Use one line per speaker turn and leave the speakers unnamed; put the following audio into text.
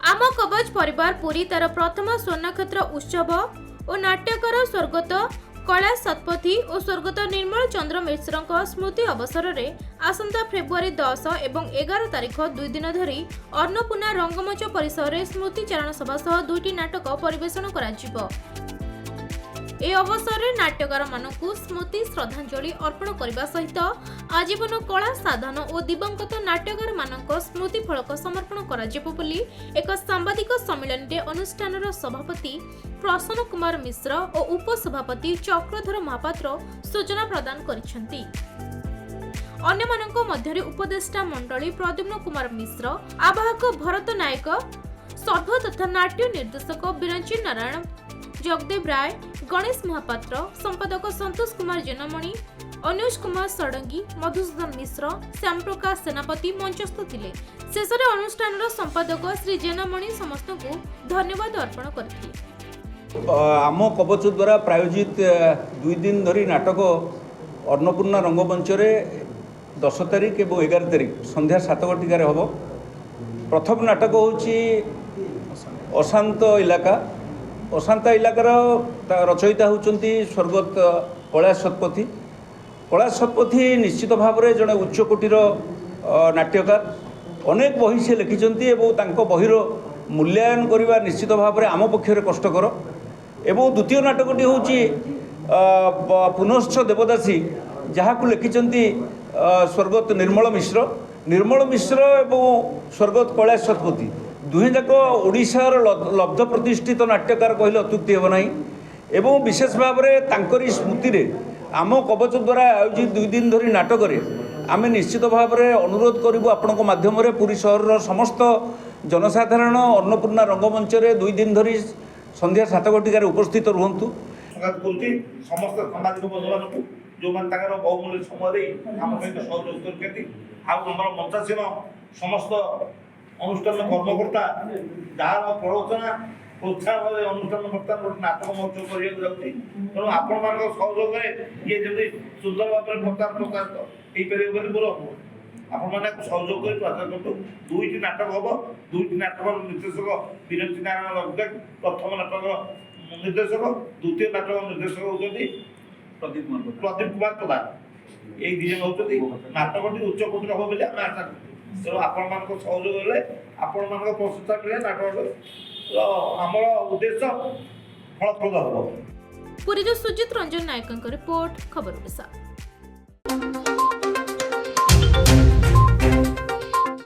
आम कवच परिवार पुरी तार प्रथम स्वर्णक्षेत्र उत्सव और नाट्यकार स्वर्गत कैलाश शतपथी और स्वर्गत निर्मल चंद्र मिश्र स्मृति अवसर में आसंता फेब्रुआरी 10 और 11 तारिख 2 दिन धरी अन्नपूर्णा रंगमंच परिसर में स्मृति चारण सभा सह 2टी नाटक परिवेषण करा। ए अवसर में नाट्यकार मानकु स्मृति श्रद्धांजलि अर्पण करने सहित आजीवन कला साधन और दिवंगत नाट्यकार मानक स्मृति फलक समर्पण करा एक सांबादिक सम्मेलन में अनुष्ठान सभापति प्रसन्न कुमार मिश्र और उपसभापति चक्रधर महापात्र सूचना प्रदान करिसेंती। अन्य मानक मध्यरे उपदेष्टा मंडली प्रद्युम्न कुमार मिश्र, आवाहक भरत नायक, सर्भ तथा नाट्य निर्देशक बिरंची नारायण, जगदेव राय, गणेश महापात्र, संपादक संतोष कुमार जेनमणि, अनुज कुमार षडंगी, मधुसूदन मिश्र, श्याम प्रकाश सेनापति मंचस्थ थिले। शेष अनुष्ठान संपादक श्री जेनमणि समस्त को धन्यवाद अर्पण करथिले।
आम कवच द्वारा प्रायोजित 2 दिन धरी नाटक अन्नपूर्णा रंगमंच 10 तारिख और 11 तारिख संध्या 7 घटिकार हम। प्रथम नाटक होची अशांत इलाका। अशांत इलाकार रचयिता होचंती स्वर्गत कैलाश शतपथी। कैलाश शतपथी निश्चित भाव में जड़े उच्चकोटीर नाट्यकार। अनेक बही से लिखिंट और बहीर मूल्यांकन करने निश्चित भाव में आम पक्षर कष्टकर। एवं द्वितीय नाटकटी हूँ पुनश्च देवदासी, जहाँ को लिखिंट स्वर्गत निर्मल मिश्र। निर्मल मिश्र एवं स्वर्गत कैलाश शतपथी दुहे जाक ओडिशार लब्ध प्रतिष्ठित नाट्यकार कहले अत्युक्ति हेब नहीं। एवं विशेष भाव में तांकरी स्मृति रे आम कवच द्वारा आयोजित 2 दिन धरी नाटक आम निश्चित भाव में अनुरोध करूँ आपण माध्यम पुरी सहर समस्त जनसाधारण अन्नपूर्णा रंगमंच 2 दिन धरी संध्या 7 घटिकार उपस्थित रुहतु।
समस्त सामाजिक बंधु जो बहुमूल्य समय आम सहित सहयोग करते मंचासीन समस्त अनुष्ठान कर्मकर्ता जहाँ प्ररोचना प्रोत्साहन अनुष्ठान कर्ता नाटक महोत्सव करने तेणु आपण मान सहयोग ये जमी सुंदर भाव में प्रचार प्रसार हो मोर आपण मैंने सहयोग कर प्रचार करूँ। 2टी नाटक हम। 2टी नाटक निर्देशक बिरंची नारायण प्रथम नाटक निर्देशक, द्वितीय नाटक निर्देशक होती प्रदीप कुमार प्रधान। ये 2 जन होती नाटकटी उच्चकोटीर हम बोली आम आशा करूँ। तेणु आपण मान सहयोग हेल्ले आपण मान प्रशंसा कले नाटक आमर उद्देश्य फलप्रद हम।
पुरी सुजित रंजन नायक रिपोर्ट खबर ओडिशा।